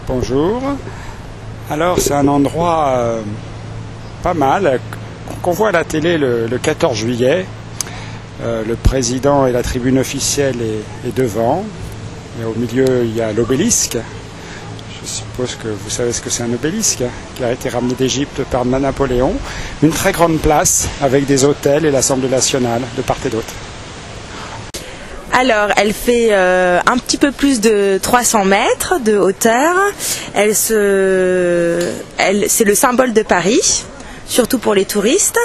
Bonjour, alors c'est un endroit pas mal qu'on voit à la télé le 14 juillet. Le président et la tribune officielle est devant et au milieu il y a l'obélisque. Je suppose que vous savez ce que c'est un obélisque, qui a été ramené d'Égypte par Napoléon. Une très grande place avec des hôtels et l'Assemblée nationale de part et d'autre. Alors, elle fait un petit peu plus de 300 mètres de hauteur. C'est le symbole de Paris, surtout pour les touristes.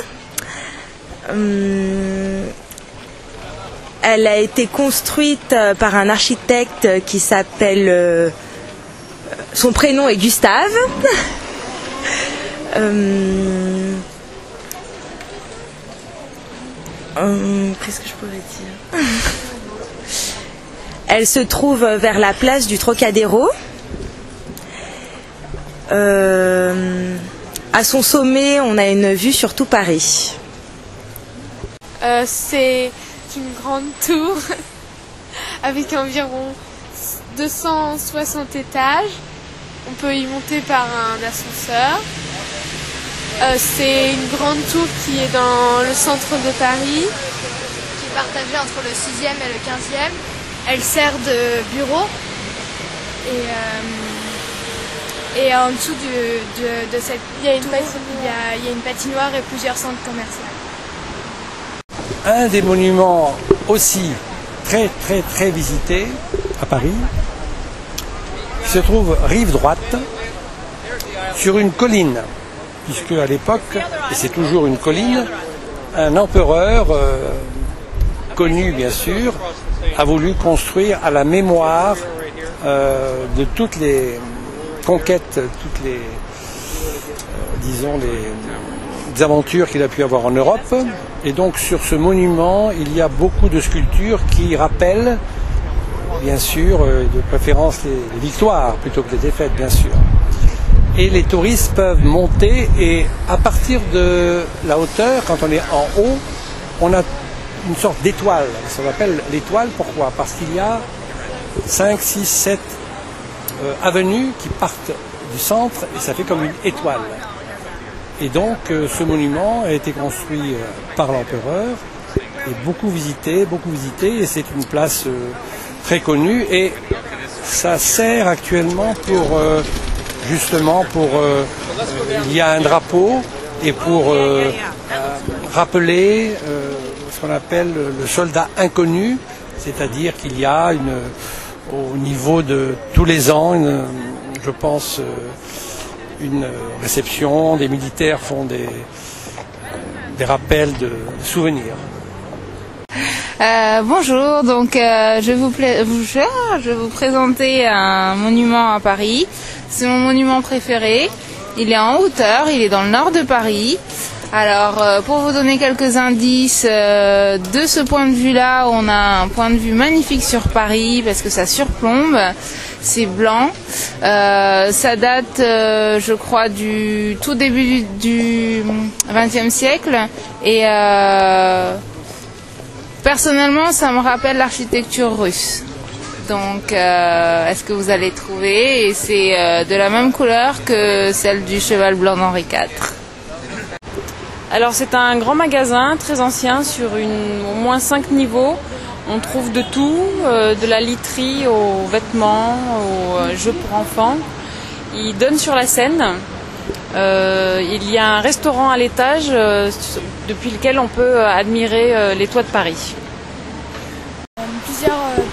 Elle a été construite par un architecte qui s'appelle... son prénom est Gustave. Qu'est-ce que je pourrais dire? Elle se trouve vers la place du Trocadéro. À son sommet, on a une vue sur tout Paris. C'est une grande tour avec environ 260 étages. On peut y monter par un ascenseur. C'est une grande tour qui est dans le centre de Paris, qui est partagée entre le 6e et le 15e. Elle sert de bureau et en dessous de cette il y a une patinoire et plusieurs centres commerciaux. Un des monuments aussi très visités à Paris se trouve rive droite sur une colline, puisque à l'époque, et c'est toujours une colline, un empereur connu bien sûr a voulu construire à la mémoire de toutes les conquêtes, toutes les disons les aventures qu'il a pu avoir en Europe. Et donc sur ce monument, il y a beaucoup de sculptures qui rappellent bien sûr de préférence les victoires plutôt que les défaites bien sûr. Et les touristes peuvent monter et à partir de la hauteur, quand on est en haut, on a une sorte d'étoile. Ça s'appelle l'étoile, pourquoi? Parce qu'il y a 5, 6, 7 avenues qui partent du centre et ça fait comme une étoile. Et donc ce monument a été construit par l'empereur et beaucoup visité et c'est une place très connue et ça sert actuellement pour justement pour il y a un drapeau et pour rappeler ce qu'on appelle le soldat inconnu, c'est-à-dire qu'il y a au niveau de tous les ans, je pense, une réception, des militaires font des rappels de souvenirs. Bonjour, donc je vais vous présenter un monument à Paris. C'est mon monument préféré. Il est en hauteur, il est dans le nord de Paris. Alors, pour vous donner quelques indices, de ce point de vue-là, on a un point de vue magnifique sur Paris parce que ça surplombe, c'est blanc. Ça date, je crois, du tout début du XXe siècle. Et personnellement, ça me rappelle l'architecture russe. Donc, est-ce que vous allez trouver? Et c'est de la même couleur que celle du cheval blanc d'Henri IV. Alors c'est un grand magasin très ancien sur au moins 5 niveaux. On trouve de tout, de la literie aux vêtements, aux jeux pour enfants. Il donne sur la Seine. Il y a un restaurant à l'étage depuis lequel on peut admirer les toits de Paris.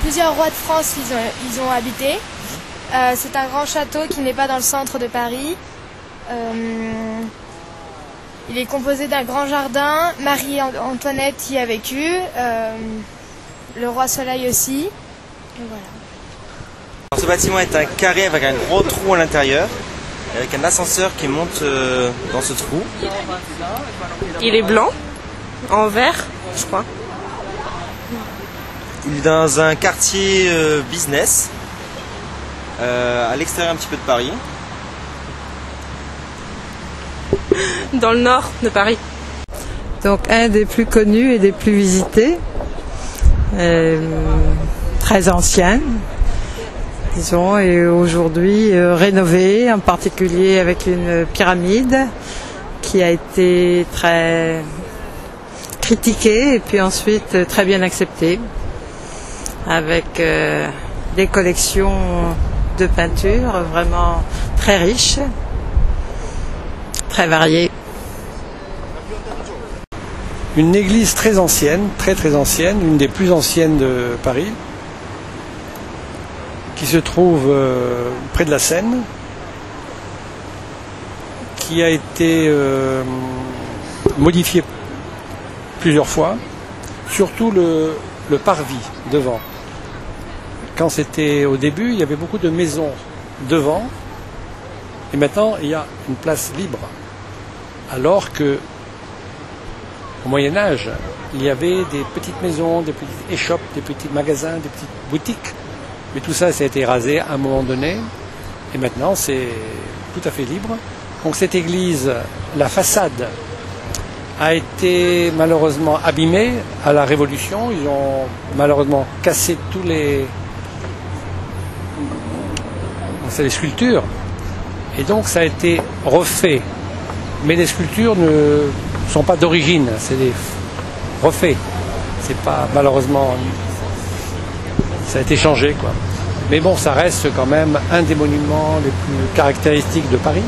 Plusieurs rois de France ils ont habité. C'est un grand château qui n'est pas dans le centre de Paris. Il est composé d'un grand jardin. Marie-Antoinette y a vécu. Le roi Soleil aussi. Et voilà. Alors, bâtiment est un carré avec un gros trou à l'intérieur, avec un ascenseur qui monte dans ce trou. Il est blanc, en vert, je crois. Il est dans un quartier business, à l'extérieur un petit peu de Paris. Dans le nord de Paris. Donc un des plus connus et des plus visités, très ancien, disons, et aujourd'hui rénové, en particulier avec une pyramide qui a été très critiquée et puis ensuite très bien acceptée, avec des collections de peintures vraiment très riches, très variées. Une église très ancienne, très ancienne, une des plus anciennes de Paris, qui se trouve près de la Seine, qui a été modifiée plusieurs fois, surtout le parvis devant. Quand c'était au début, il y avait beaucoup de maisons devant, et maintenant il y a une place libre, alors que au Moyen-Âge, il y avait des petites maisons, des petites échoppes, des petits magasins, des petites boutiques. Mais tout ça, ça a été rasé à un moment donné. Et maintenant, c'est tout à fait libre. Donc cette église, la façade a été malheureusement abîmée à la Révolution. Ils ont malheureusement cassé tous les sculptures. Et donc ça a été refait. Mais les sculptures ne sont pas d'origine, c'est des refaits. C'est pas, malheureusement, ça a été changé, quoi. Mais bon, ça reste quand même un des monuments les plus caractéristiques de Paris.